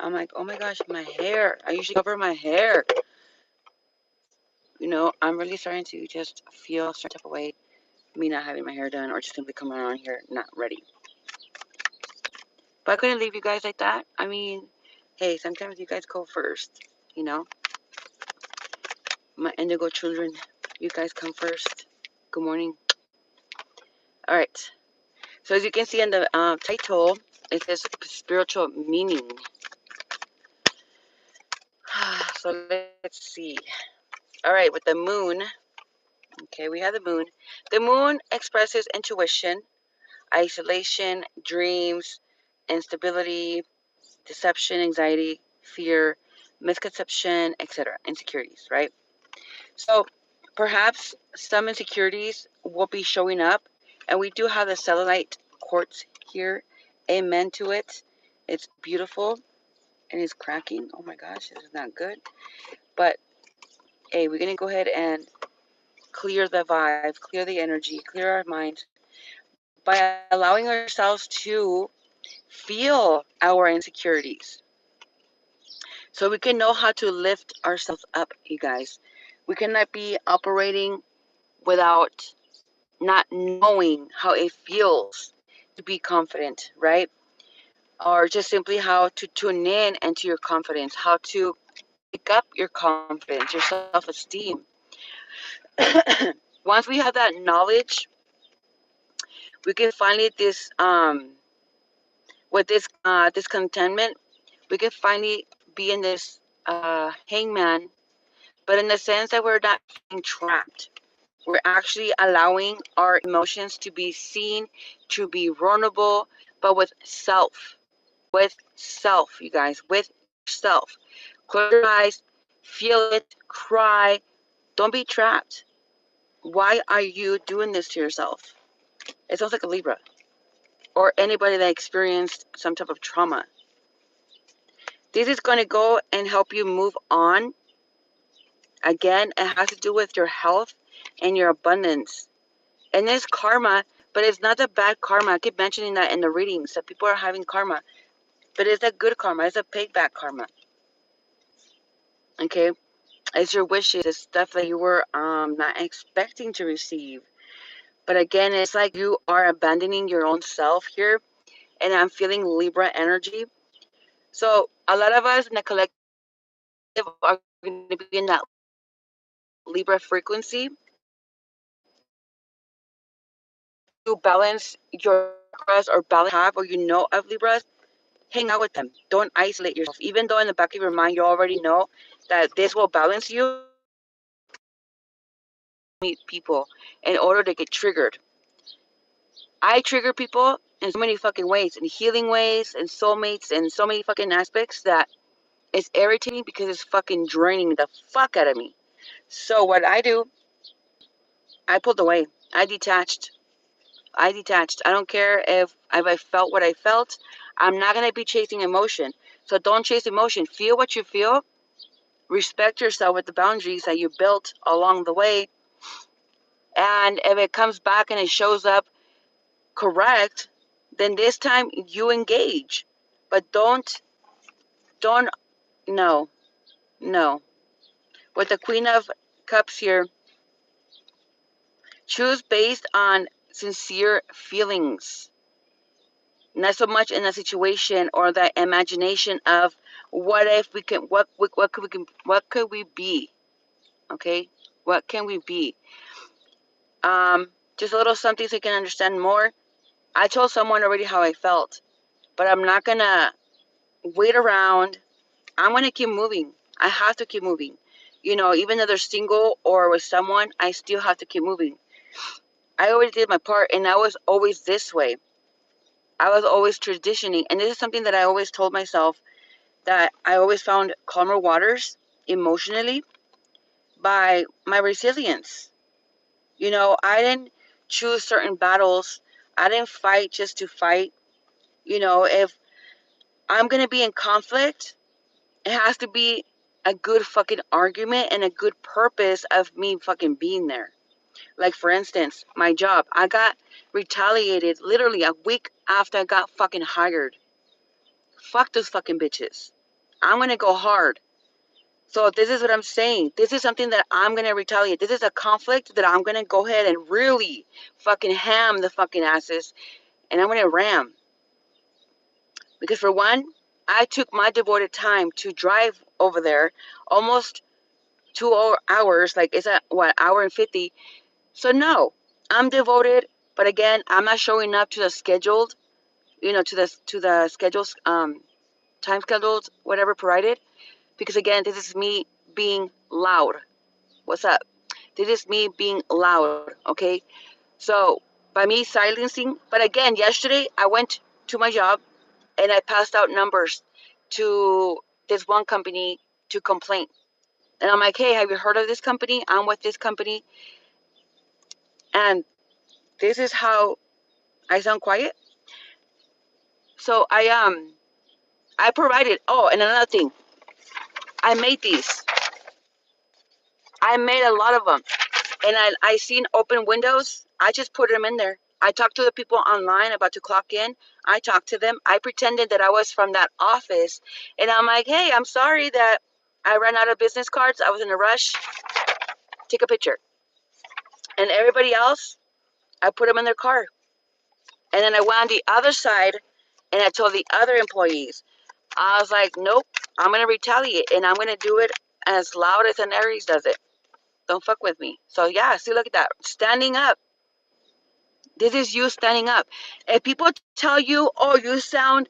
I'm like, oh my gosh, my hair. I usually cover my hair. I'm really starting to just feel some type of way, me not having my hair done or just simply coming around here not ready. But I couldn't leave you guys like that. I mean, hey, sometimes you guys go first, you know? My indigo children, you guys come first. Good morning. All right. So as you can see in the title, it says spiritual meaning. So let's see. All right, with the moon. Okay, we have the moon. The moon expresses intuition, isolation, dreams, instability, deception, anxiety, fear, misconception, etc., insecurities, right? So perhaps some insecurities will be showing up, and we do have the cellulite quartz here. Amen to it. It's beautiful and it's cracking. Oh my gosh, this is not good. But hey, we're gonna go ahead and clear the vibes, clear the energy, clear our minds by allowing ourselves to feel our insecurities. So we can know how to lift ourselves up, you guys. We cannot be operating without not knowing how it feels to be confident, right? Or just simply how to tune in into your confidence, how to pick up your confidence, your self-esteem. Once we have that knowledge, we can finally with this contentment, we can finally be in this hangman, but in the sense that we're not being trapped. We're actually allowing our emotions to be seen, to be vulnerable, but with self, you guys, with yourself. Close your eyes, feel it, cry. Don't be trapped. Why are you doing this to yourself? It sounds like a Libra or anybody that experienced some type of trauma. This is going to go and help you move on. Again, it has to do with your health and your abundance. And it's karma, but it's not the bad karma. I keep mentioning that in the readings that people are having karma, but it's a good karma. It's a payback karma. Okay, it's your wishes. It's stuff that you were not expecting to receive. But again, it's like you are abandoning your own self here, and I'm feeling Libra energy. So a lot of us in the collective are going to be in that Libra frequency. To balance your chakras or balance have or you know of Libras, hang out with them. Don't isolate yourself. Even though in the back of your mind you already know that this will balance you, meet people in order to get triggered. I trigger people in so many fucking ways, in healing ways, in soulmates, in so many fucking aspects that it's irritating because it's fucking draining the fuck out of me. So what I do, I pulled away. I detached. I detached. I don't care if I felt what I felt. I'm not going to be chasing emotion. So don't chase emotion. Feel what you feel. Respect yourself with the boundaries that you built along the way. And if it comes back and it shows up correct, then this time you engage. But don't, no, no. With the Queen of Cups here, choose based on sincere feelings. Not so much in a situation or the imagination of what if we can, what could we be? Okay, what can we be? Just a little something so you can understand more. I told someone already how I felt, but I'm not gonna wait around. I'm gonna keep moving. I have to keep moving. Even though they're single or with someone, I still have to keep moving. I already did my part, and I was always this way. I was always traditioning, and this is something that I always told myself that I always found calmer waters emotionally by my resilience. I didn't choose certain battles. I didn't fight just to fight. If I'm going to be in conflict, it has to be a good fucking argument and a good purpose of me fucking being there. Like, for instance, my job. I got retaliated literally a week after I got fucking hired. Fuck those fucking bitches. I'm going to go hard. So this is what I'm saying. This is something that I'm going to retaliate. This is a conflict that I'm going to go ahead and really fucking ham the fucking asses. And I'm going to ram. Because for one, I took my devoted time to drive over there almost 2 hours. Like, it's a, what, hour and 50. So no, I'm devoted. But again, I'm not showing up to the scheduled, to the schedules, time schedules, whatever provided. Because again, this is me being loud. What's up? This is me being loud, okay? So by me silencing, but again, yesterday I went to my job and I passed out numbers to this one company to complain. And I'm like, hey, have you heard of this company? I'm with this company, and this is how I sound quiet. So I provided. Oh, and another thing, I made these. I made a lot of them, and I seen open windows. I just put them in there. I talked to the people online about to clock in. I talked to them. I pretended that I was from that office, and I'm like, hey, I'm sorry that I ran out of business cards. I was in a rush. Take a picture. And everybody else, I put them in their car. And then I went on the other side, and I told the other employees, I was like, nope, I'm gonna retaliate, and I'm gonna do it as loud as an Aries does it. Don't fuck with me. So yeah, see, look at that, standing up. This is you standing up. If people tell you, oh, you sound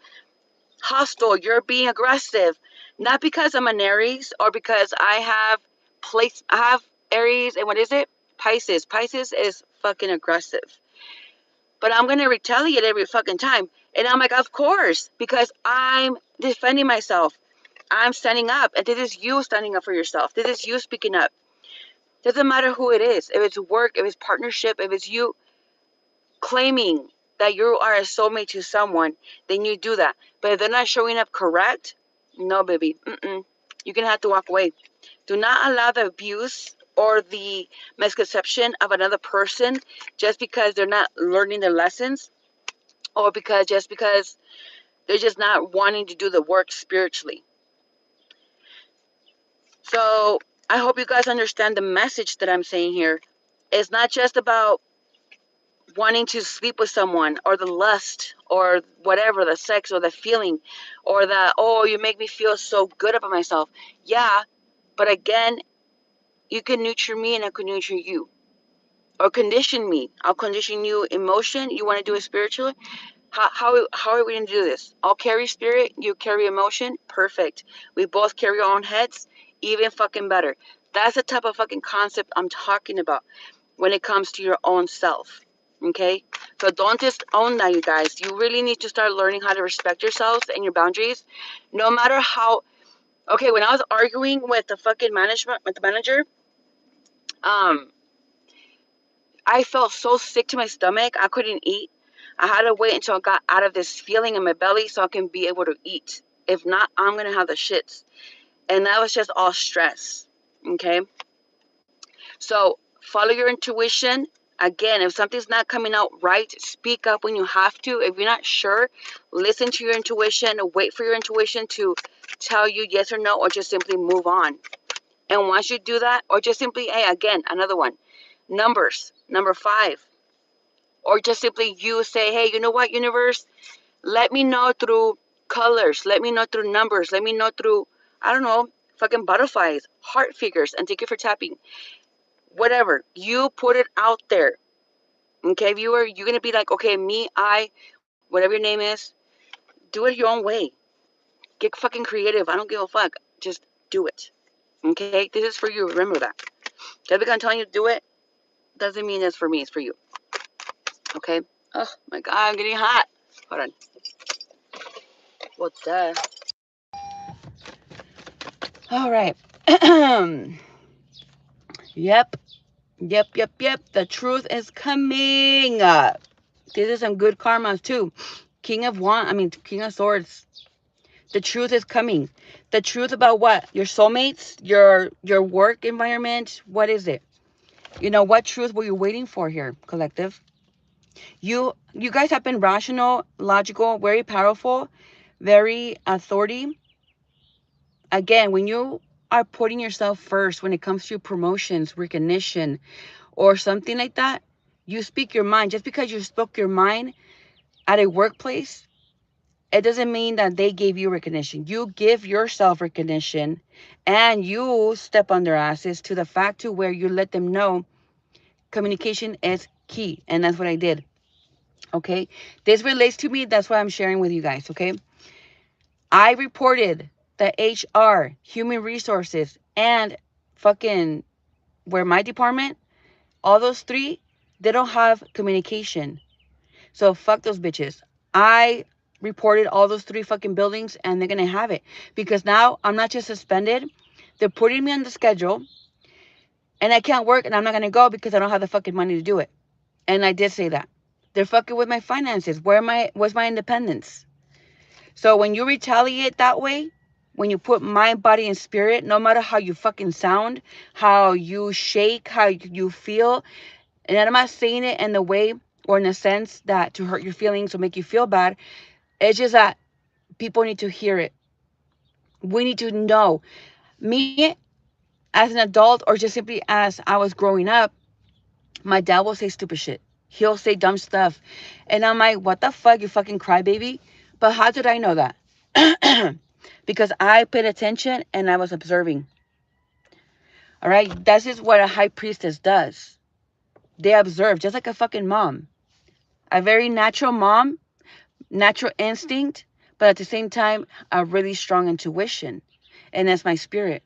hostile, you're being aggressive, not because I'm an Aries or because I have Aries, and what is it? Pisces. Pisces is fucking aggressive. But I'm gonna retaliate every fucking time. And I'm like, of course, because I'm defending myself. I'm standing up, and this is you standing up for yourself. This is you speaking up. Doesn't matter who it is. If it's work, if it's partnership, if it's you claiming that you are a soulmate to someone, then you do that. But if they're not showing up correct, no, baby. You're going to have to walk away. Do not allow the abuse or the misconception of another person just because they're not learning their lessons, or because they're just not wanting to do the work spiritually. So I hope you guys understand the message that I'm saying here. It's not just about wanting to sleep with someone, or the lust, or whatever, the sex, or the feeling, or the, oh, you make me feel so good about myself. Yeah, but again, you can nurture me and I can nurture you. Or condition me. I'll condition you emotion. You want to do it spiritually? How are we going to do this? I'll carry spirit, you carry emotion. Perfect. We both carry our own heads. Even fucking better. That's the type of fucking concept I'm talking about when it comes to your own self. Okay? So don't just own that, you guys. You really need to start learning how to respect yourselves and your boundaries. No matter how. Okay, when I was arguing with the fucking management, with the manager, um, I felt so sick to my stomach. I couldn't eat. I had to wait until I got out of this feeling in my belly so I can be able to eat. If not, I'm going to have the shits. And that was just all stress. Okay? So follow your intuition. Again, if something's not coming out right, speak up when you have to. If you're not sure, listen to your intuition. Wait for your intuition to tell you yes or no, or just simply move on. And once you do that, or just simply, hey, again, another one, numbers, number 5. Or just simply you say, hey, you know what, universe? Let me know through colors. Let me know through numbers. Let me know through, I don't know, fucking butterflies, heart figures. And thank you for tapping. Whatever. You put it out there. Okay, viewer? You're going to be like, okay, me, whatever your name is, do it your own way. Get fucking creative. I don't give a fuck. Just do it. Okay? This is for you. Remember that. Just because I'm telling you to do it doesn't mean it's for me. It's for you. Okay? Oh, my God. I'm getting hot. Hold on. Well, duh. All right. Yep. Yep. The truth is coming. These are some good karmas too. King of Swords. The truth is coming. The truth about what? Your soulmates? Your work environment? What is it? What truth were you waiting for here, collective? You guys have been rational, logical, very powerful, very authority. Again, when you are putting yourself first when it comes to promotions, recognition, or something like that, you speak your mind. Just because you spoke your mind at a workplace, it doesn't mean that they gave you recognition. You give yourself recognition, and you step on their asses to the fact to where you let them know communication is key. And that's what I did. Okay. This relates to me. That's why I'm sharing with you guys. Okay. I reported the HR, human resources, and fucking where my department, all those three, they don't have communication. So fuck those bitches. I reported all those three fucking buildings, and they're gonna have it because now I'm not just suspended. They're putting me on the schedule, and I can't work, and I'm not gonna go because I don't have the fucking money to do it. And I did say that. They're fucking with my finances. Where's my independence? So when you retaliate that way, when you put mind, body, and spirit, no matter how you fucking sound, how you shake, how you feel, and I'm not saying it in the way or in a sense that to hurt your feelings or make you feel bad. It's just that people need to hear it. We need to know. Me, as an adult, or just simply as I was growing up, my dad will say stupid shit. He'll say dumb stuff. And I'm like, what the fuck, you fucking crybaby? But how did I know that? Because I paid attention and I was observing. All right? This is what a high priestess does. They observe, just like a fucking mom. A very natural mom, natural instinct, but at the same time, a really strong intuition. And that's my spirit.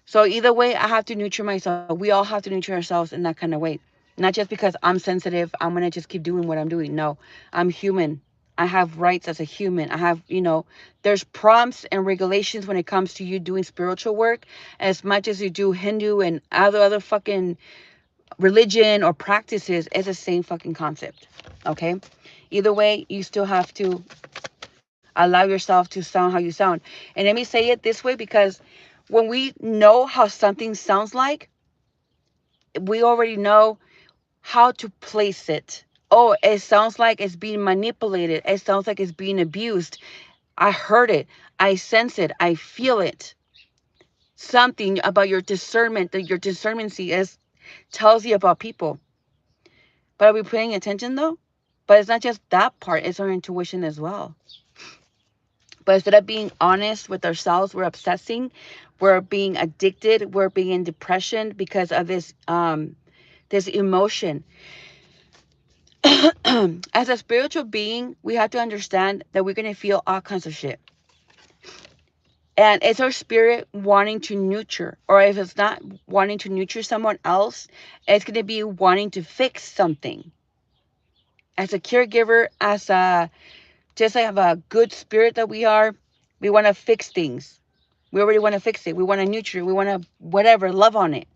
So either way, I have to nurture myself. We all have to nurture ourselves in that kind of way. Not just because I'm sensitive, I'm going to just keep doing what I'm doing. No, I'm human. I have rights as a human. I have, there's prompts and regulations when it comes to you doing spiritual work as much as you do Hindu and other fucking religion or practices. It's the same fucking concept. Okay? Either way, you still have to allow yourself to sound how you sound. And let me say it this way because when we know how something sounds like, we already know how to place it. Oh, it sounds like it's being manipulated. It sounds like it's being abused. I heard it. I sense it. I feel it. Something about your discernment, that your discernmency is tells you about people. But are we paying attention though? But it's not just that part, it's our intuition as well. But instead of being honest with ourselves, we're obsessing, we're being addicted, we're being in depression because of this emotion. As a spiritual being, we have to understand that we're going to feel all kinds of shit. And it's our spirit wanting to nurture. Or if it's not wanting to nurture someone else, it's going to be wanting to fix something. As a caregiver, just like a good spirit that we are, we want to fix things. We already want to fix it. We want to nurture it. We want to, whatever, love on it.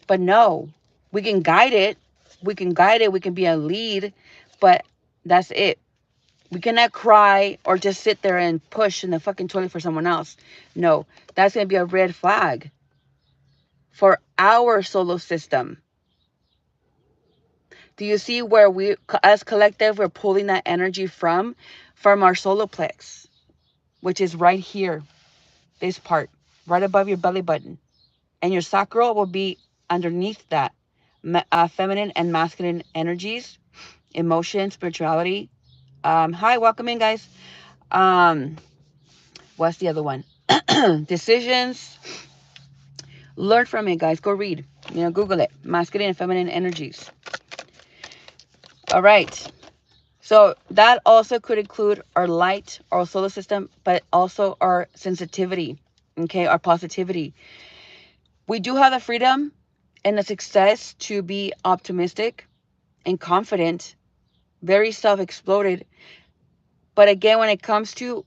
But no, we can guide it. We can guide it. We can be a lead. But that's it. We cannot cry or just sit there and push in the fucking toilet for someone else. No, that's going to be a red flag for our solar system. Do you see where we, as collective, we're pulling that energy from? From our solar plex, which is right here, this part, right above your belly button. And your sacral will be underneath that. Feminine and masculine energies, emotion, spirituality. Hi, welcome in, guys. What's the other one? Decisions. Learn from it, guys. Go read. Google it. Masculine and feminine energies. All right. So that also could include our light, our solar system, but also our sensitivity, okay, our positivity. We do have the freedom and the success to be optimistic and confident, very self-exploded. But again, when it comes to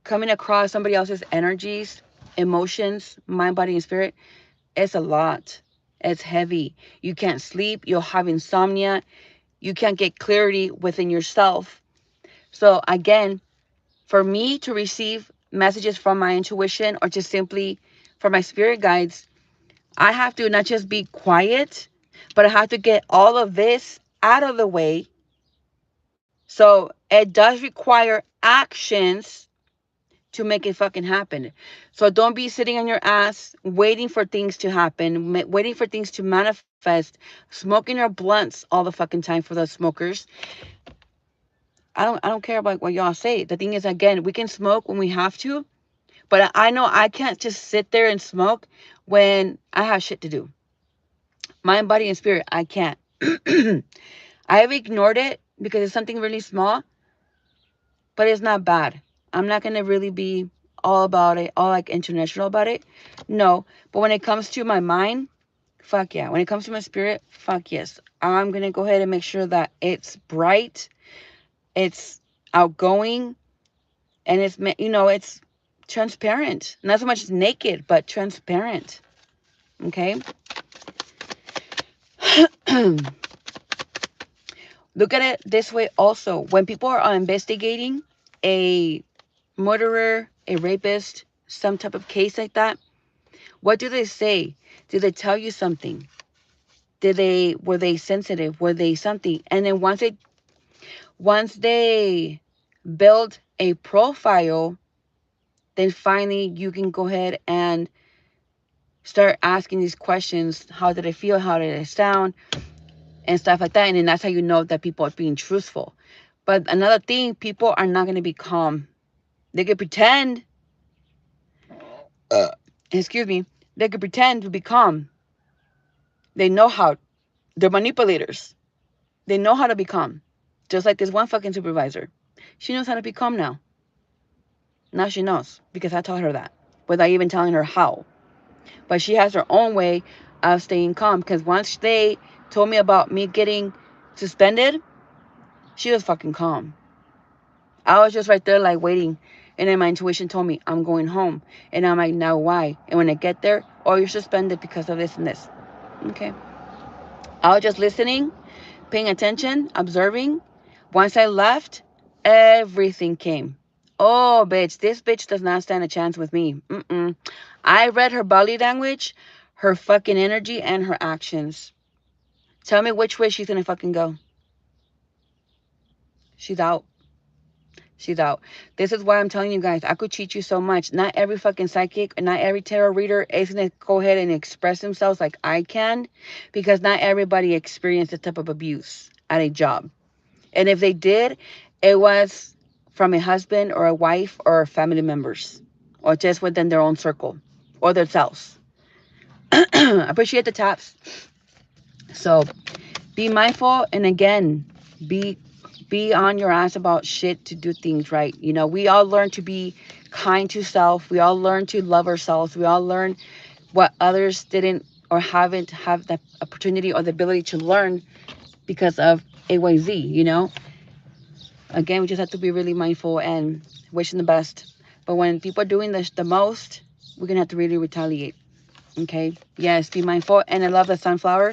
coming across somebody else's energies, emotions, mind, body, and spirit, it's a lot. It's heavy. You can't sleep. You'll have insomnia. You can't get clarity within yourself. So again, for me to receive messages from my intuition or just simply from my spirit guides, I have to not just be quiet, but I have to get all of this out of the way. So it does require actions to make it fucking happen. So don't be sitting on your ass waiting for things to happen, waiting for things to manifest, smoking your blunts all the fucking time for those smokers. I don't care about what y'all say. The thing is, again, we can smoke when we have to, but I know I can't just sit there and smoke when I have shit to do. Mind, body, and spirit, I can't. I've ignored it because it's something really small, but it's not bad. I'm not going to really be all about it, all like international about it. No. But when it comes to my mind, fuck yeah. When it comes to my spirit, fuck yes. I'm going to go ahead and make sure that it's bright, it's outgoing, and it's transparent. Not so much naked, but transparent. Okay? Look at it this way also. When people are investigating a murderer, a rapist, some type of case like that, what do they say? Do they tell you something? Were they sensitive? Were they something? And then once they build a profile, then finally you can go ahead and start asking these questions. How did I feel? How did I sound? And stuff like that. And then that's how you know that people are being truthful. But another thing, people are not going to be calm. They could pretend, excuse me, they could pretend to be calm. They know how. They're manipulators. They know how to be calm. Just like this one fucking supervisor. She knows how to be calm now. Now she knows because I taught her that without even telling her how. But she has her own way of staying calm because once they told me about me getting suspended, she was fucking calm. I was just right there like waiting. And then my intuition told me, I'm going home. And I'm like, now why? And when I get there, oh, you're suspended because of this and this. Okay. I was just listening, paying attention, observing. Once I left, everything came. Oh, bitch, this bitch does not stand a chance with me. I read her body language, her fucking energy, and her actions. Tell me which way she's gonna fucking go. She's out. She's out. This is why I'm telling you guys, I could cheat you so much. Not every fucking psychic, not every tarot reader is going to go ahead and express themselves like I can, because not everybody experienced this type of abuse at a job. And if they did, it was from a husband or a wife or family members, or just within their own circle or themselves. Appreciate the taps. So be mindful, and again, be on your ass about shit to do things right. You know, we all learn to be kind to self. We all learn to love ourselves. We all learn what others didn't or haven't have the opportunity or the ability to learn because of AYZ, you know. Again, we just have to be really mindful and wishing the best. But when people are doing this the most, we're going to have to really retaliate. Okay? Yes, be mindful. And I love the sunflower.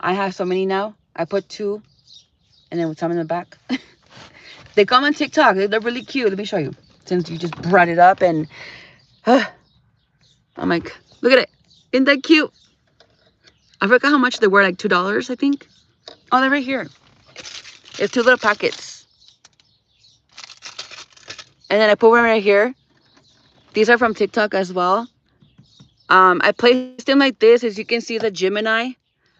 I have so many now. I put 2 and then with some in the back. They come on TikTok. They're really cute. Let me show you. Since you just brought it up and I'm like, look at it. Isn't that cute? I forgot how much they were, like $2, I think. Oh, they're right here. It's 2 little packets. And then I put one right here. These are from TikTok as well. I placed them like this. As you can see, the Gemini.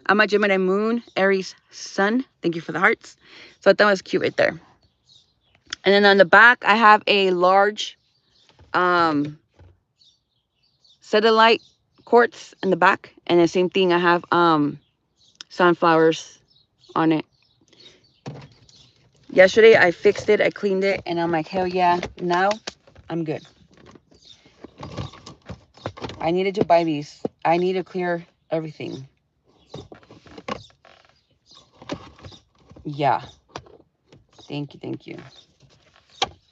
I'm a Gemini moon, Aries sun. Thank you for the hearts. So I thought it was cute right there. And then on the back, I have a large satellite quartz in the back. And the same thing, I have sunflowers on it. Yesterday, I fixed it. I cleaned it. And I'm like, hell yeah. Now, I'm good. I needed to buy these. I need to clear everything. Yeah. Thank you. Thank you.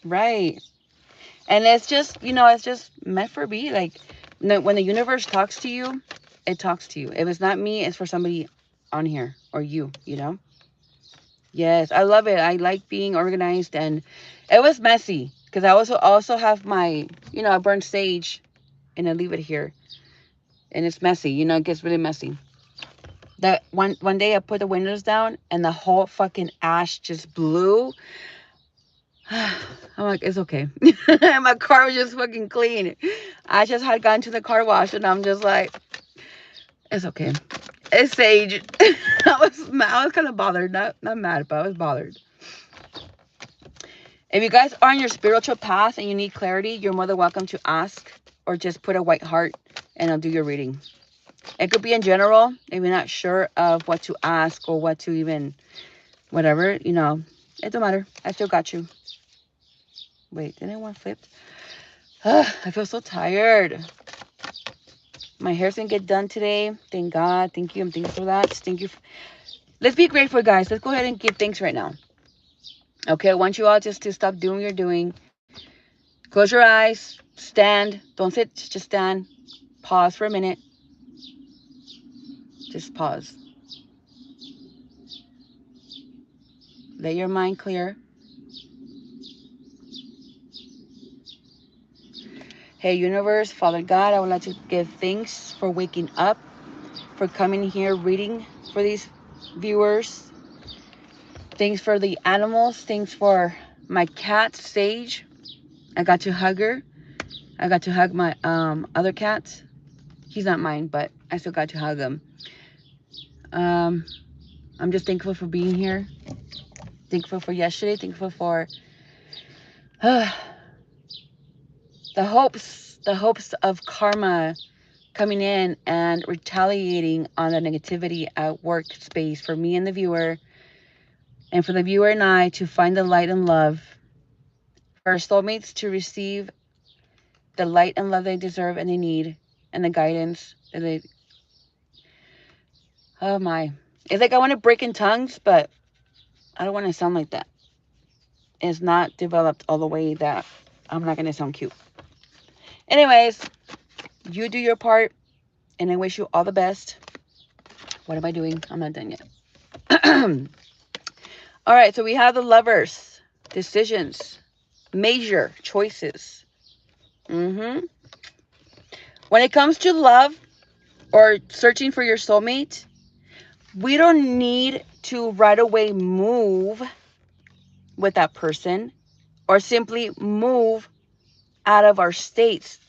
Right. And it's just, you know, it's just meant for me. Like, when the universe talks to you, it talks to you. If it's not me, it's for somebody on here or you know? Yes, I love it. I like being organized, and it was messy because I also have my, you know, I burn sage and I leave it here. And it's messy, you know, it gets really messy. That one day I put the windows down and the whole fucking ash just blew. I'm like, it's okay. My car was just fucking clean. I just had gone to the car wash and I'm just like, it's okay. It's Sage. I was kind of bothered. Not mad, but I was bothered. If you guys are on your spiritual path and you need clarity, you're more than welcome to ask or just put a white heart and I'll do your reading. It could be in general. If you're not sure of what to ask or what to even, whatever, you know, it don't matter. I still got you. Wait, didn't one flipped? I feel so tired. My hair's gonna get done today. Thank God. Thank you. I'm thankful for that. Thank you. Let's be grateful, guys. Let's go ahead and give thanks right now. Okay, I want you all just to stop doing what you're doing. Close your eyes. Stand. Don't sit. Just stand. Pause for a minute. Just pause. Let your mind clear. Hey, universe, Father God, I would like to give thanks for waking up, for coming here reading for these viewers. Thanks for the animals. Thanks for my cat, Sage. I got to hug her. I got to hug my other cat. He's not mine, but I still got to hug him. I'm just thankful for being here. Thankful for yesterday. Thankful for the hopes of karma coming in and retaliating on the negativity at workspace for me and the viewer, and for the viewer and I to find the light and love, for our soulmates to receive the light and love they deserve and they need, and the guidance that they, oh my, it's like I want to break in tongues, but I don't want to sound like that. It's not developed all the way that I'm not going to sound cute. Anyways, you do your part, and I wish you all the best. What am I doing? I'm not done yet. All right, so we have the Lovers, decisions, major choices. When it comes to love or searching for your soulmate, we don't need to right away move with that person or simply move out of our states,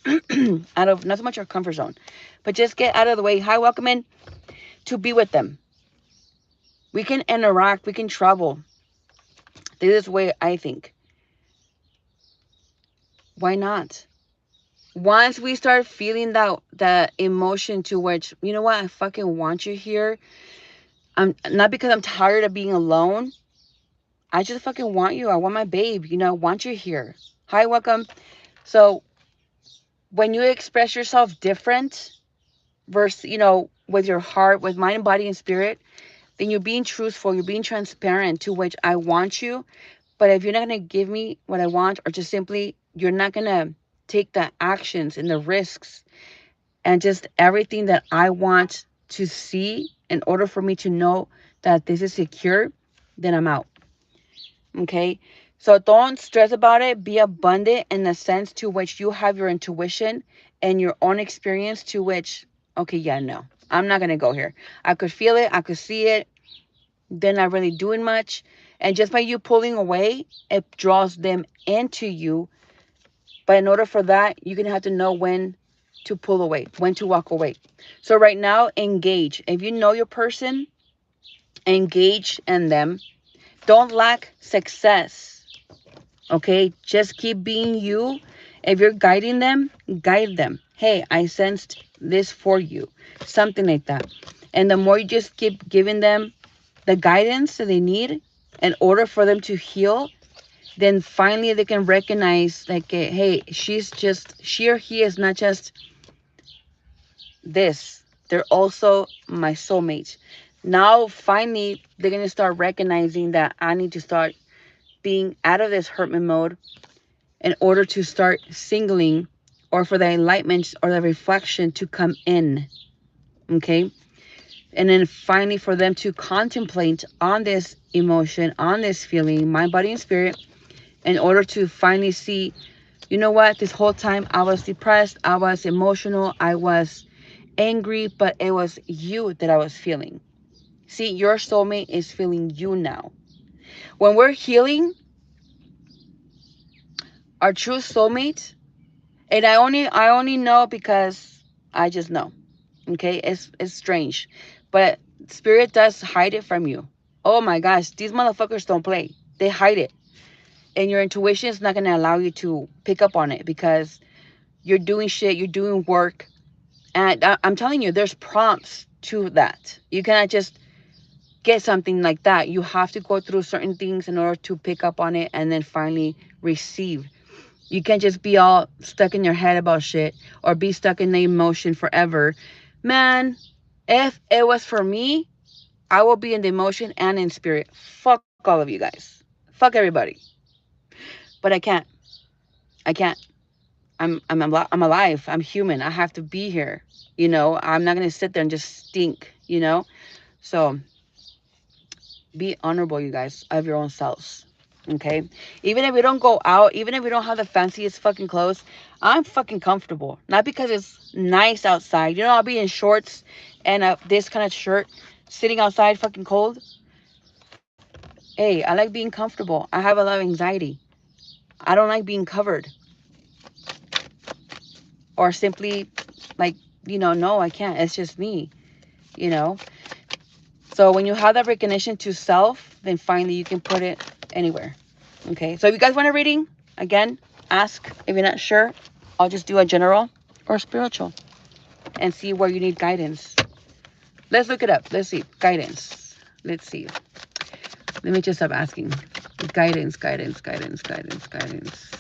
out of not so much our comfort zone, but just get out of the way. Hi, welcome in to be with them. We can interact, we can travel. This way, I think. Why not? Once we start feeling that emotion to which, you know what, I fucking want you here. I'm not because I'm tired of being alone. I just fucking want you. I want my babe. You know, I want you here. Hi, welcome. So when you express yourself different versus, you know, with your heart, with mind, body, and spirit, then you're being truthful. You're being transparent to which I want you. But if you're not going to give me what I want, or just simply, you're not going to take the actions and the risks and just everything that I want to see in order for me to know that this is secure, then I'm out. Okay? So don't stress about it. Be abundant in the sense to which you have your intuition and your own experience to which, okay, yeah, no, I'm not going to go here. I could feel it. I could see it. They're not really doing much. And just by you pulling away, it draws them into you. But in order for that, you're going to have to know when to pull away, when to walk away. So right now, engage. If you know your person, engage in them. Don't lack success. Okay? Just keep being you. If you're guiding them, guide them. Hey, I sensed this for you. Something like that. And the more you just keep giving them the guidance that they need in order for them to heal, then finally they can recognize like, hey, she or he is not just this. They're also my soulmate. Now, finally, they're going to start recognizing that I need to start being out of this hermit mode in order to start singling, or for the enlightenment or the reflection to come in. Okay? And then finally for them to contemplate on this emotion, on this feeling, mind, body, and spirit, in order to finally see, you know what, this whole time I was depressed, I was emotional, I was angry, but it was you that I was feeling. See, your soulmate is feeling you now. When we're healing, our true soulmate, and I only know because I just know. Okay, it's strange, but spirit does hide it from you. Oh my gosh, these motherfuckers don't play. They hide it, and your intuition is not gonna allow you to pick up on it because you're doing shit, you're doing work, and I'm telling you, there's prompts to that. You cannot just get something like that. You have to go through certain things in order to pick up on it and then finally receive. You can't just be all stuck in your head about shit or be stuck in the emotion forever. Man, if it was for me, I will be in the emotion and in spirit. Fuck all of you guys. Fuck everybody. But I can't. I can't. I'm alive. I'm human. I have to be here. I'm not gonna sit there and just stink. So be honorable, you guys, of your own selves. Okay? Even if we don't go out, even if we don't have the fanciest fucking clothes, I'm fucking comfortable. Not because it's nice outside. I'll be in shorts and this kind of shirt sitting outside fucking cold. Hey, I like being comfortable. I have a lot of anxiety. I don't like being covered. Or simply like, no, I can't. It's just me, you know? So when you have that recognition to self, then finally you can put it anywhere. Okay, so if you guys want a reading, again, ask. If you're not sure, I'll just do a general or spiritual and see where you need guidance. Let's look it up. Let's see. Guidance. Let's see. Let me just stop asking. Guidance, guidance, guidance, guidance, guidance.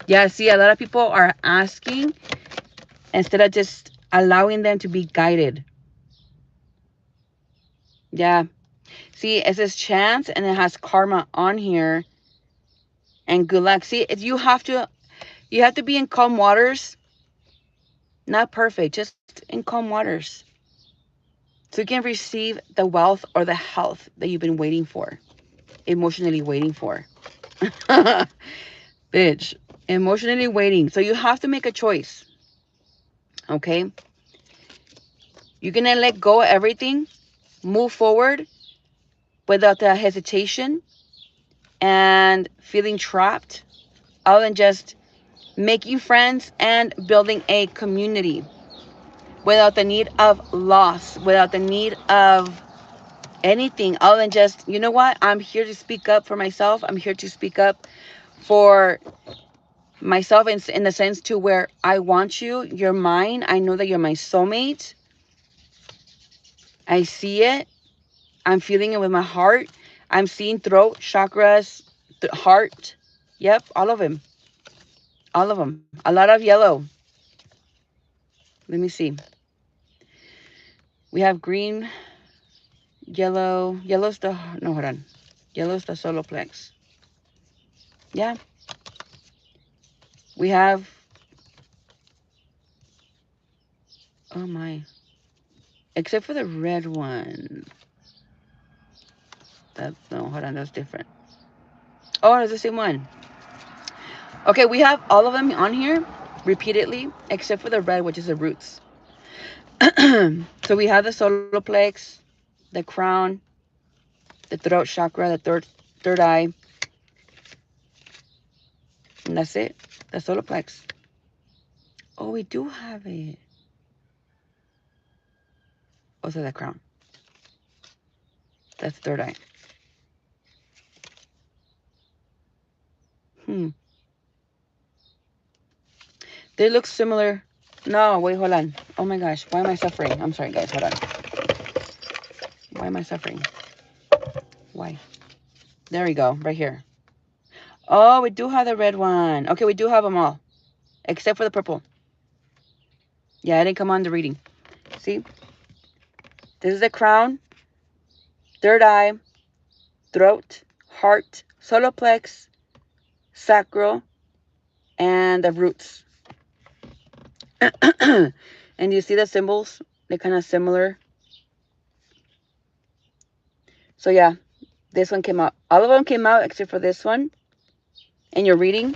Yeah, see, a lot of people are asking instead of just allowing them to be guided. Yeah. See, it says chance and it has karma on here and good luck. See, you have to be in calm waters. Not perfect, just in calm waters. So you can receive the wealth or the health that you've been waiting for. Emotionally waiting for. Bitch. Emotionally waiting. So you have to make a choice. Okay? You're going to let go of everything. Move forward without the hesitation and feeling trapped. Other than just making friends and building a community. Without the need of loss. Without the need of anything other than just, you know what? I'm here to speak up for myself. I'm here to speak up for myself in the sense to where I want you. You're mine. I know that you're my soulmate. I see it. I'm feeling it with my heart. I'm seeing throat, chakras, heart. Yep, all of them. All of them. A lot of yellow. Let me see. We have green, yellow. Yellow's the, no, hold on. Yellow's the solar plex. Yeah. We have, oh my. Except for the red one. No, hold on, that's different. Oh, it's the same one. Okay, we have all of them on here repeatedly, except for the red, which is the roots. So we have the solar plex, the crown, the throat chakra, the third eye. And that's it. The solar plex. Oh, we do have it. Oh, so the crown. That's third eye. They look similar. No, wait, hold on. Oh my gosh, why am I suffering? I'm sorry, guys, hold on. Why am I suffering? Why? There we go, right here. Oh, we do have the red one. Okay, we do have them all. Except for the purple. Yeah, it didn't come on the reading. See? This is the crown, third eye, throat, heart, solar plex, sacral, and the roots. And you see the symbols? They're kind of similar. So yeah, this one came out. All of them came out except for this one in your reading.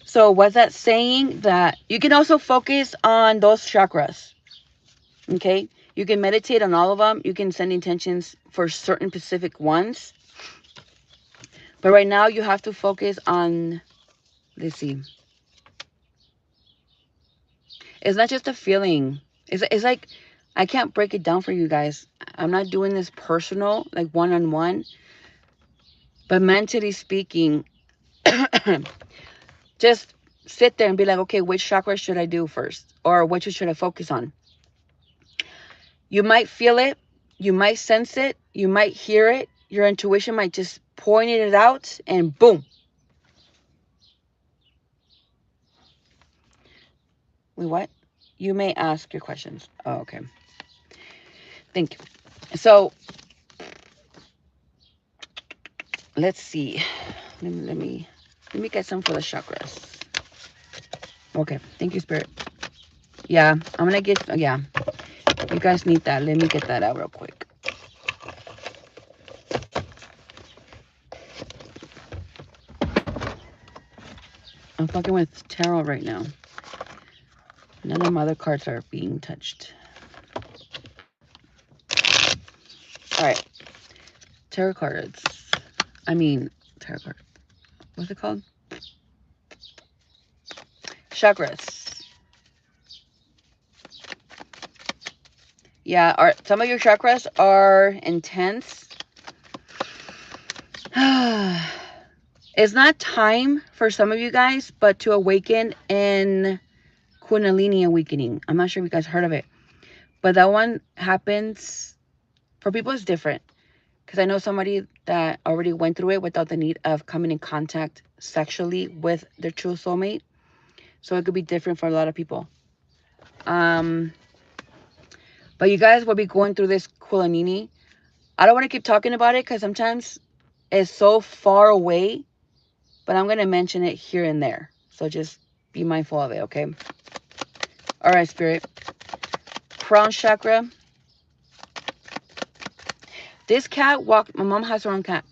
So what's that saying? That you can also focus on those chakras. Okay? You can meditate on all of them. You can send intentions for certain specific ones. But right now, you have to focus on, let's see. It's not just a feeling. It's like, I can't break it down for you guys. I'm not doing this personal, like one-on-one. But mentally speaking, just sit there and be like, okay, which chakra should I do first? Or which should I focus on? You might feel it. You might sense it. You might hear it. Your intuition might just point it out and boom. Wait, what? You may ask your questions. Oh, okay. Thank you. So let's see. Let me get some for the chakras. Okay. Thank you, Spirit. Yeah, I'm gonna get. Yeah, you guys need that. Let me get that out real quick. I'm fucking with tarot right now. None of my other cards are being touched. All right. Tarot cards. I mean, tarot card. What's it called? Chakras. Yeah, some of your chakras are intense. It's not time for some of you guys, but to awaken in Kundalini awakening. I'm not sure if you guys heard of it, but that one happens for people. It's different because I know somebody that already went through it without the need of coming in contact sexually with their true soulmate. So it could be different for a lot of people. But you guys will be going through this Kundalini. I don't want to keep talking about it because sometimes it's so far away, but I'm going to mention it here and there. So just be mindful of it, okay? All right, Spirit. Crown chakra. This cat my mom has her own cat.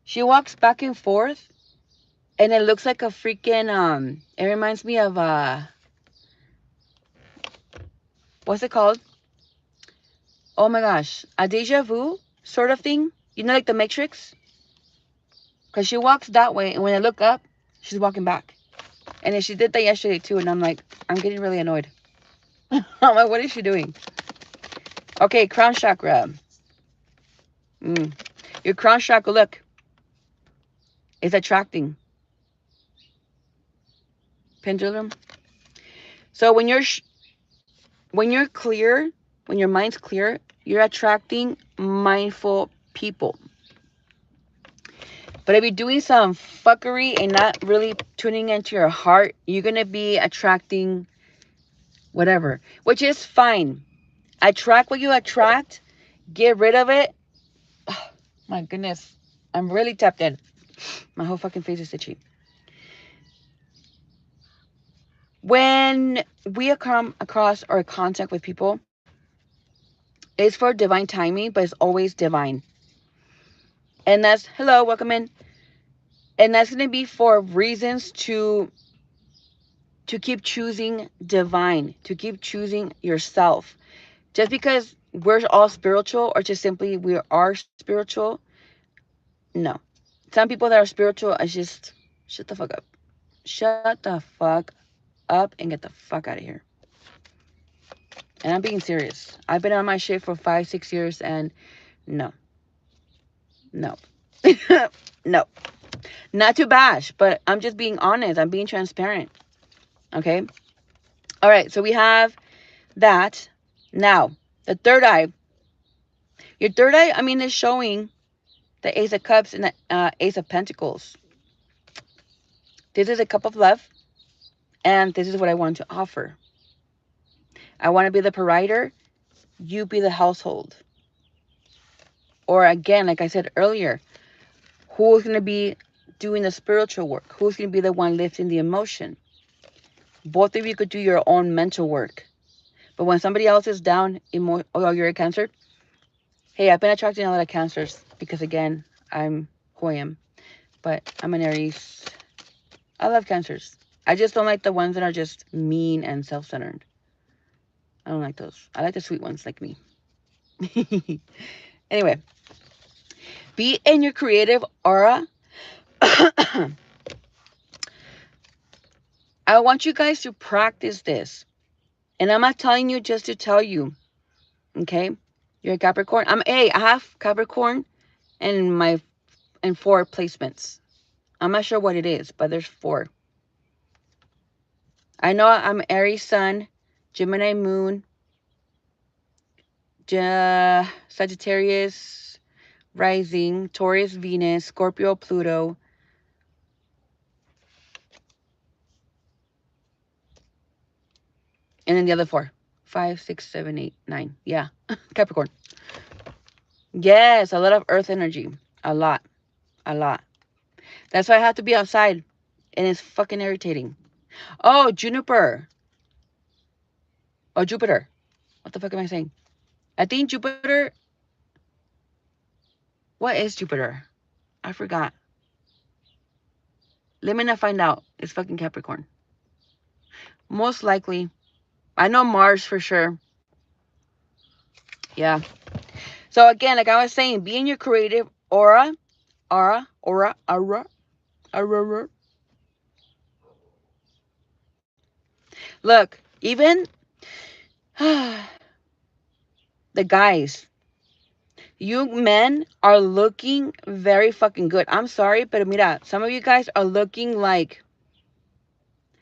She walks back and forth, and it looks like a freaking, it reminds me of, what's it called? Oh my gosh, a deja vu sort of thing. You know, like the Matrix? Because she walks that way, and when I look up, she's walking back. And she did that yesterday too, and I'm like, I'm getting really annoyed. I'm like, what is she doing? Okay, crown chakra. Your crown chakra, look, is attracting. Pendulum. So when you're clear, when your mind's clear, you're attracting mindful people. But if you're doing some fuckery and not really tuning into your heart, you're going to be attracting whatever, which is fine. Attract what you attract. Get rid of it. Oh, my goodness. I'm really tapped in. My whole fucking face is itchy. When we come across or contact with people, it's for divine timing, but it's always divine. And that's, hello, welcome in. And that's going to be for reasons to keep choosing divine, to keep choosing yourself. Just because we're all spiritual or just simply we are spiritual, no. Some people that are spiritual are just, shut the fuck up. Shut the fuck up and get the fuck out of here. And I'm being serious. I've been on my shit for 5-6 years and no. No. No. Not to bash, but I'm just being honest. I'm being transparent. Okay? All right, so we have that. Now, the third eye. Your third eye, I mean, is showing the Ace of Cups and the Ace of Pentacles. This is a cup of love, and this is what I want to offer. I want to be the provider. You be the household. Or again, like I said earlier, who's going to be doing the spiritual work? Who's going to be the one lifting the emotion? Both of you could do your own mental work. But when somebody else is down, oh, you're a Cancer? Hey, I've been attracting a lot of Cancers because, again, I'm who I am. But I'm an Aries. I love Cancers. I just don't like the ones that are just mean and self-centered. I don't like those. I like the sweet ones like me. Anyway, be in your creative aura. I want you guys to practice this. And I'm not telling you just to tell you. Okay? You're a Capricorn. I have Capricorn and 4 placements. I'm not sure what it is, but there's 4. I know I'm Aries Sun, Gemini Moon, Sagittarius Rising, Taurus Venus, Scorpio Pluto, and then the other 4. 5, 6, 7, 8, 9. Yeah. Capricorn. Yes, a lot of earth energy. A lot. A lot. That's why I have to be outside. And it's fucking irritating. Oh, Juniper. Oh, Jupiter. What the fuck am I saying? I think Jupiter. What is Jupiter? I forgot. Let me not find out. It's fucking Capricorn. Most likely. I know Mars for sure. Yeah. So again, like I was saying, be in your creative aura. Aura. Look, even the guys, you men are looking very fucking good. I'm sorry, but mira, some of you guys are looking like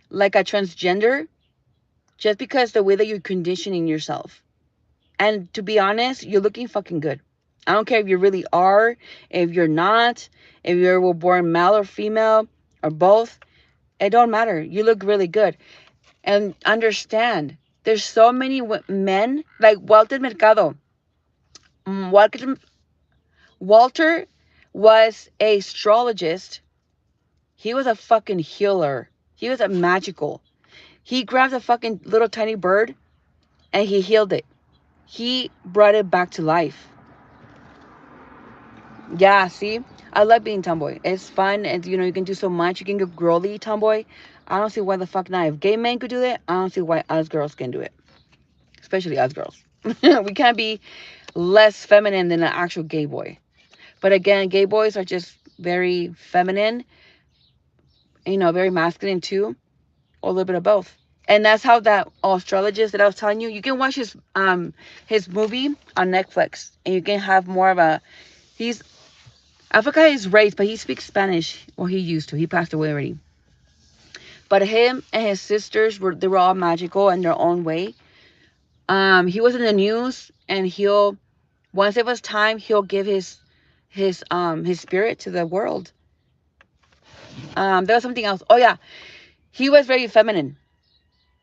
a transgender just because the way that you're conditioning yourself. And to be honest, you're looking fucking good. I don't care if you really are, if you're not, if you were born male or female or both. It don't matter. You look really good. And understand, there's so many men like Walter Mercado. Walter was a astrologist. He was a fucking healer. He was a magical. He grabbed a fucking little tiny bird and he healed it. He brought it back to life. Yeah, see? I love being tomboy. It's fun and you can do so much. You can get girly tomboy. I don't see why the fuck not. If gay men could do it, I don't see why us girls can do it. Especially us girls. We can't be less feminine than an actual gay boy. But again, gay boys are just very feminine, very masculine too, or a little bit of both. And that's how that astrologist that I was telling you, you can watch his movie on Netflix, and you can have more of a he's I forgot his race, but he speaks Spanish. Well, he used to. He passed away already. But him and his sisters they were all magical in their own way. He was in the news, and he'll once it was time, he'll give his spirit to the world. There was something else. Oh yeah, he was very feminine,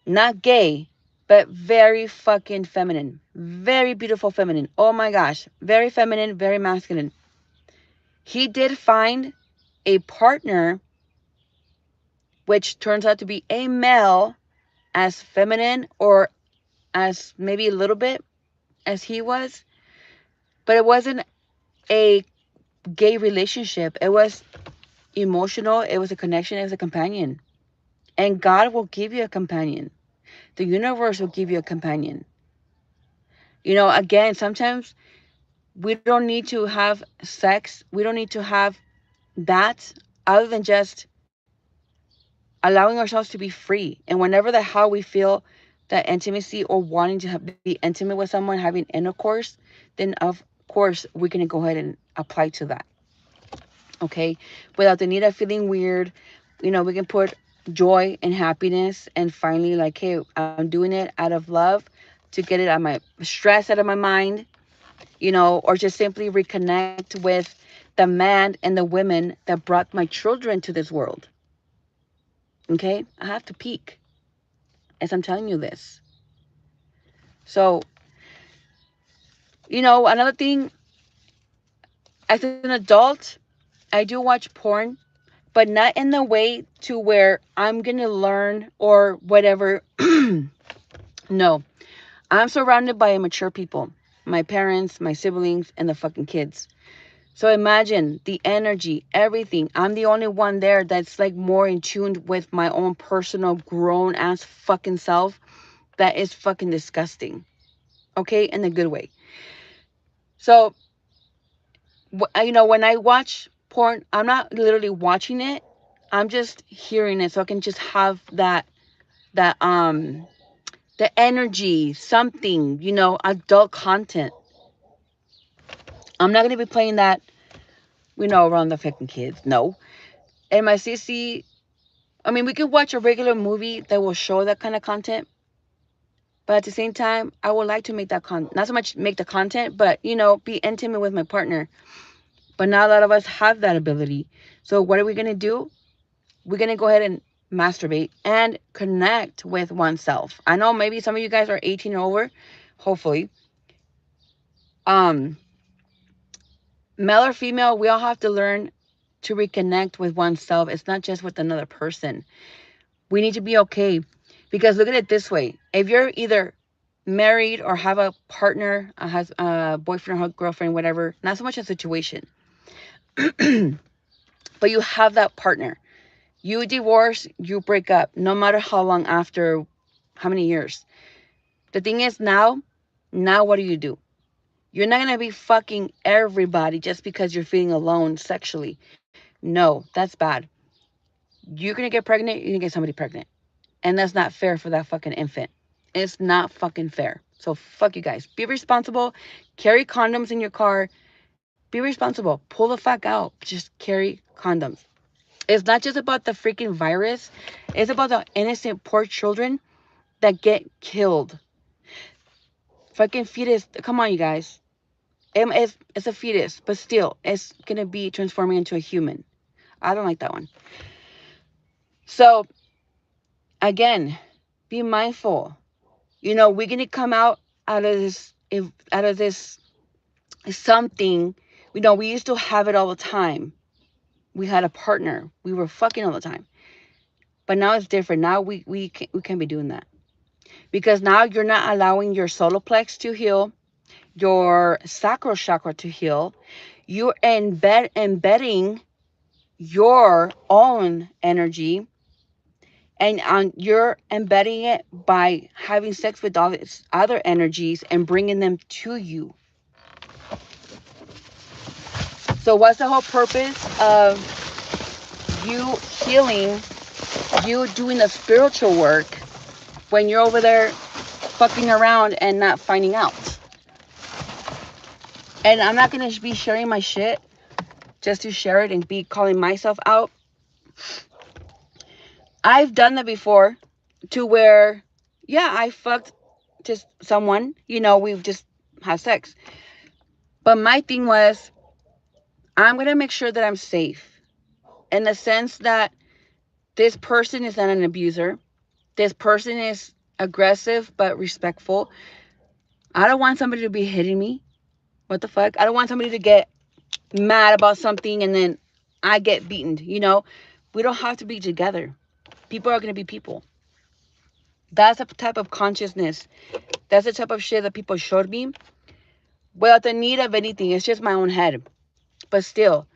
not gay, but very fucking feminine, very beautiful feminine. Oh my gosh, very feminine, very masculine. He did find a partner, which turns out to be a male, as feminine or as maybe a little bit as he was, but it wasn't a gay relationship. It was emotional. It was a connection. It was a companion. And God will give you a companion. The universe will give you a companion. Again, sometimes we don't need to have sex. We don't need to have that other than just allowing ourselves to be free. And whenever the hell we feel that intimacy or wanting to be intimate with someone, having intercourse, then of course we're going to go ahead and apply to that. Okay? Without the need of feeling weird, we can put joy and happiness and finally like, hey, I'm doing it out of love to get it out of my stress out of my mind, or just simply reconnect with the man and the women that brought my children to this world. Okay? I have to peak as I'm telling you this. So, another thing, as an adult, I do watch porn, but not in the way to where I'm going to learn or whatever. No, I'm surrounded by mature people, my parents, my siblings, and the fucking kids. So imagine the energy, everything. I'm the only one there that's like more in tune with my own personal grown ass fucking self. That is fucking disgusting. Okay? In a good way. So, when I watch porn, I'm not literally watching it. I'm just hearing it so I can just have that the energy, something, adult content. I'm not gonna be playing that, around the fucking kids. No. And my CC, I mean, we could watch a regular movie that will show that kind of content, but at the same time, I would like to make that not so much make the content, but be intimate with my partner. But not a lot of us have that ability. So what are we gonna do? We're gonna go ahead and masturbate and connect with oneself. I know maybe some of you guys are 18 and over, hopefully. Um, Male or female, we all have to learn to reconnect with oneself. It's not just with another person. We need to be okay. Because look at it this way. If you're either married or have a partner, a boyfriend or girlfriend, whatever, not so much a situation, but you have that partner. You divorce, you break up, no matter how long after, how many years. The thing is now what do you do? You're not going to be fucking everybody just because you're feeling alone sexually. No, that's bad. You're going to get pregnant, you're going to get somebody pregnant. And that's not fair for that fucking infant. It's not fucking fair. So fuck you guys. Be responsible. Carry condoms in your car. Be responsible. Pull the fuck out. Just carry condoms. It's not just about the freaking virus. It's about the innocent poor children that get killed. Fucking fetus. Come on, you guys. It's a fetus, but still, it's gonna be transforming into a human. I don't like that one. So again, be mindful. We're gonna come out of this, out of this something. We used to have it all the time. We had a partner. We were fucking all the time. But now it's different. Now we can't be doing that because now you're not allowing your solar plex to heal, your sacral chakra to heal. You're embedding your own energy, and you're embedding it by having sex with all these other energies and bringing them to you. So what's the whole purpose of you healing, you doing the spiritual work when you're over there fucking around and not finding out? And I'm not going to be sharing my shit just to share it and be calling myself out. I've done that before to where, yeah, I fucked just someone, we've just had sex. But my thing was, I'm going to make sure that I'm safe in the sense that this person is not an abuser. This person is aggressive but respectful. I don't want somebody to be hitting me. What the fuck? I don't want somebody to get mad about something and then I get beaten. We don't have to be together. People are going to be people. That's the type of consciousness. That's the type of shit that people showed me without the need of anything. It's just my own head. But still,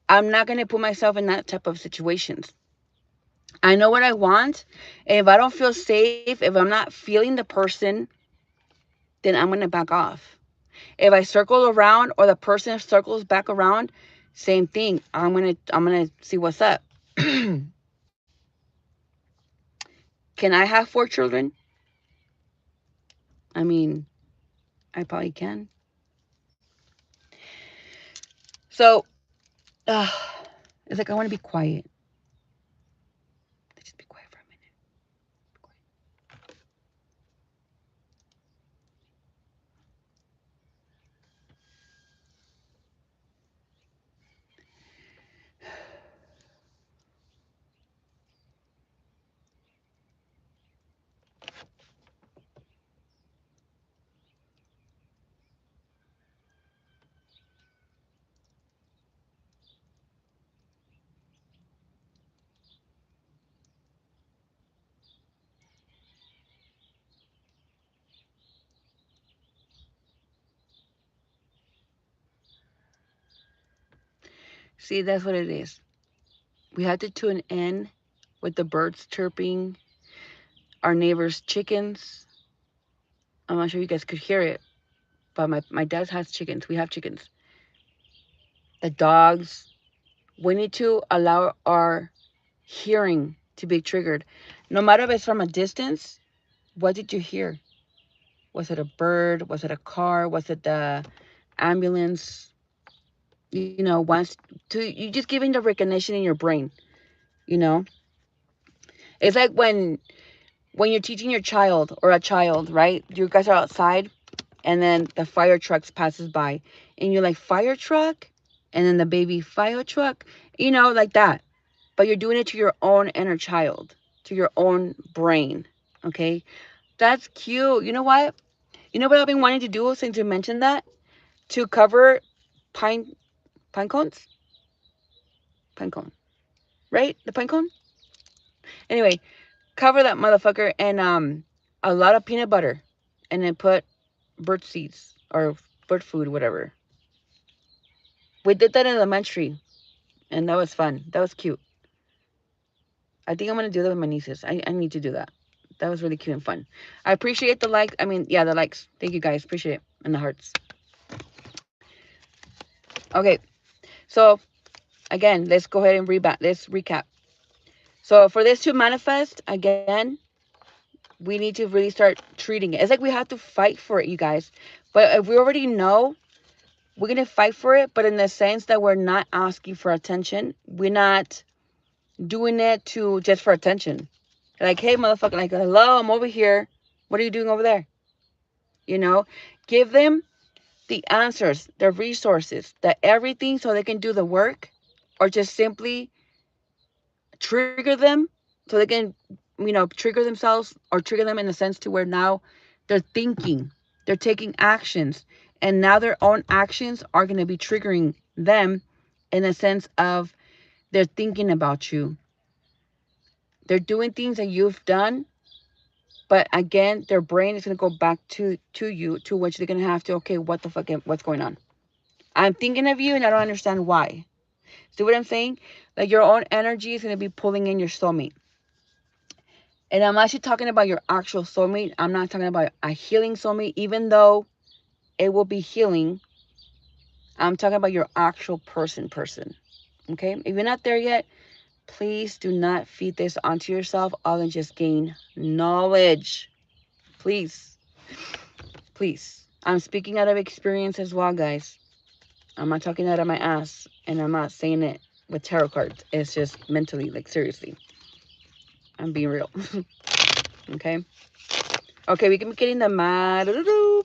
I'm not going to put myself in that type of situations. I know what I want. And if I don't feel safe, if I'm not feeling the person, then I'm going to back off. If I circle around or the person circles back around, same thing. I'm going to see what's up. Can I have 4 children? I mean, I probably can. So, it's like I want to be quiet. Just be quiet for a minute. See, that's what it is. We had to tune in with the birds chirping, our neighbors' chickens. I'm not sure you guys could hear it, but my dad has chickens. We have chickens. The dogs. We need to allow our hearing to be triggered. No matter if it's from a distance, what did you hear? Was it a bird? Was it a car? Was it the ambulance? You know, once to you just giving the recognition in your brain, you know? It's like when you're teaching your child or a child, right? You guys are outside and then the fire trucks passes by and you're like, fire truck? And then the baby, fire truck, like that. But you're doing it to your own inner child, to your own brain. Okay? That's cute. You know what? You know what I've been wanting to do since you mentioned that? To cover pine pine cones? Pine cone. Right? The pine cone? Anyway, cover that motherfucker and a lot of peanut butter. And then put bird seeds or bird food, whatever. We did that in elementary and that was fun. That was cute. I think I'm gonna do that with my nieces. I need to do that. That was really cute and fun. I appreciate the likes. I mean, yeah, the likes. Thank you guys. Appreciate it. And the hearts. Okay. So again, let's go ahead and let's recap. So for this to manifest again, we need to really start treating it. It's like we have to fight for it, you guys. But if we already know, we're gonna fight for it, but in the sense that we're not asking for attention. We're not doing it to just for attention. Like, hey, motherfucker, like, hello, I'm over here. What are you doing over there? You know, give them the answers, the resources, the everything so they can do the work, or just simply trigger them so they can, trigger themselves or trigger them in the sense to where now they're thinking, they're taking actions, and now their own actions are going to be triggering them in the sense of they're thinking about you. They're doing things that you've done, but again, their brain is going to go back to you, to which they're going to have to, okay, what the fuck, what's going on? I'm thinking of you and I don't understand why. See what I'm saying? Like your own energy is going to be pulling in your soulmate. And I'm actually talking about your actual soulmate. I'm not talking about a healing soulmate, even though it will be healing. I'm talking about your actual person. Okay? If you're not there yet, please do not feed this onto yourself other than just gain knowledge. Please. Please. I'm speaking out of experience as well, guys. I'm not talking out of my ass. And I'm not saying it with tarot cards. It's just mentally, like, seriously. I'm being real. Okay? Okay, we can be getting the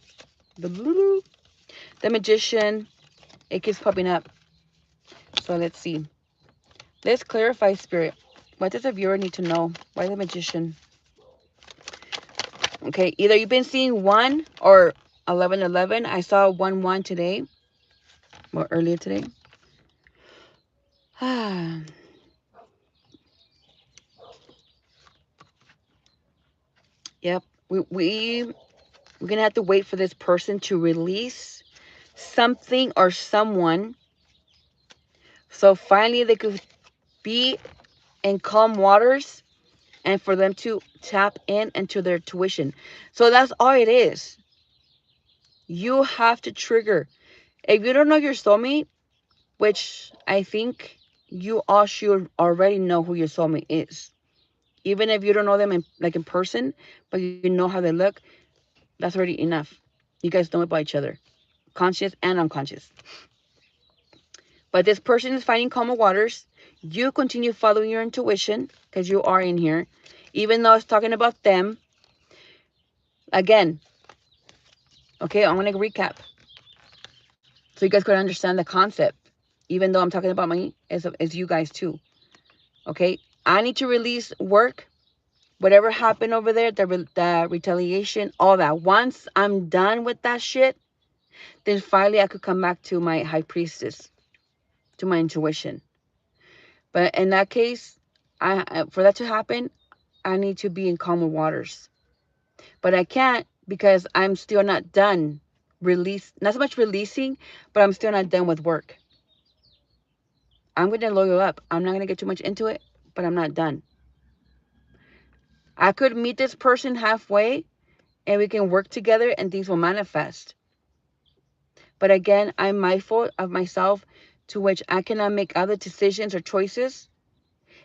the magician. It keeps popping up. So let's see. Let's clarify, spirit. What does the viewer need to know? Why the magician? Okay, either you've been seeing 1 or 1111. I saw 1-1 today. Or earlier today. Yep. We're going to have to wait for this person to release something or someone. So finally they could be in calm waters and for them to tap in into their tuition. So that's all it is. You have to trigger. If you don't know your soulmate, which I think you all should already know who your soulmate is. Even if you don't know them in person, but you know how they look, that's already enough. You guys know about each other, conscious and unconscious. But this person is finding calmer waters. You continue following your intuition because you are in here. Even though it's talking about them. Again, okay, I'm going to recap. So you guys could understand the concept. Even though I'm talking about me as you guys too. Okay, I need to release work. Whatever happened over there, the retaliation, all that. Once I'm done with that shit, then finally I could come back to my high priestess, to my intuition. But in that case, for that to happen, I need to be in calmer waters. But I can't because I'm still not done not so much releasing, but I'm still not done with work. I'm going to loyal up. I'm not going to get too much into it, but I'm not done. I could meet this person halfway and we can work together and things will manifest. But again, I'm mindful of myself to which I cannot make other decisions or choices,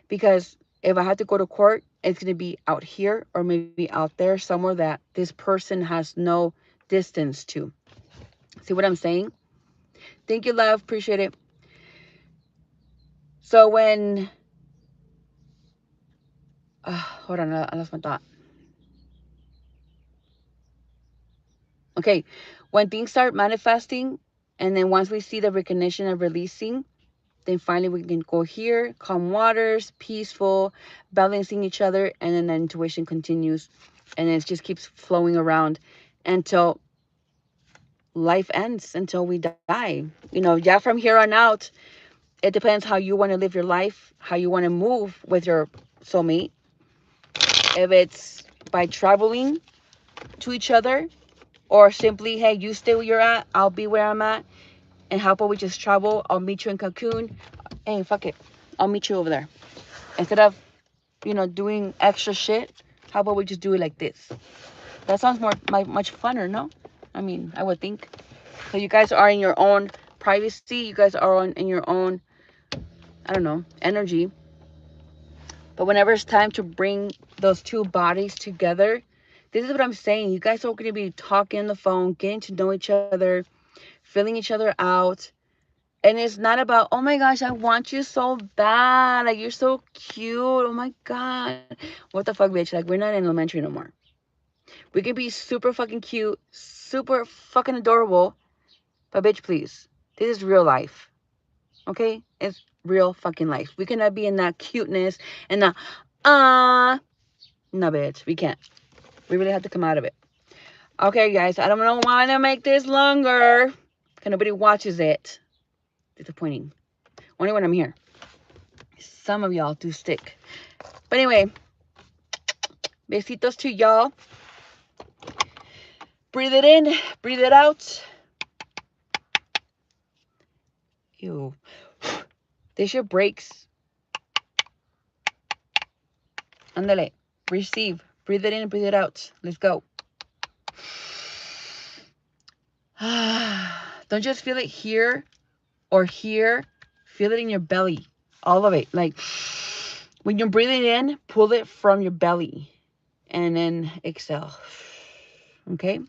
because if I have to go to court, it's going to be out here or maybe out there somewhere that this person has no distance to. See what I'm saying? Thank you, love. Appreciate it. So when, hold on, I lost my thought. Okay, when things start manifesting, and then once we see the recognition of releasing, then finally we can go here, calm waters, peaceful, balancing each other, and then the intuition continues, and it just keeps flowing around until life ends, until we die. You know, yeah, from here on out, it depends how you want to live your life, how you want to move with your soulmate. If it's by traveling to each other, or simply, hey, you stay where you're at, I'll be where I'm at, and how about we just travel? I'll meet you in Cancun. Hey, fuck it, I'll meet you over there. Instead of, you know, doing extra shit, how about we just do it like this? That sounds much funner, no? I mean, I would think. So you guys are in your own privacy. You guys are in your own, I don't know, energy. But whenever it's time to bring those two bodies together, this is what I'm saying. You guys are going to be talking on the phone, getting to know each other, filling each other out. And it's not about, oh my gosh, I want you so bad. Like, you're so cute. Oh my God. What the fuck, bitch? Like, we're not in elementary no more. We can be super fucking cute, super fucking adorable. But bitch, please. This is real life. Okay? It's real fucking life. We cannot be in that cuteness and the, no, bitch. We can't. We really have to come out of it. Okay, guys. I don't know why to make this longer, because nobody watches it. Disappointing. Only when I'm here. Some of y'all do stick. But anyway, besitos to y'all. Breathe it in. Breathe it out. Ew. This your breaks. Andale. Receive. Breathe it in. Breathe it out. Let's go. Don't just feel it here or here. Feel it in your belly. All of it. Like, when you're breathing in, pull it from your belly. And then exhale. Okay?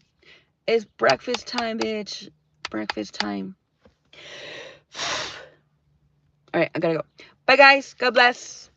It's breakfast time, bitch. Breakfast time. All right, I gotta go. Bye, guys. God bless.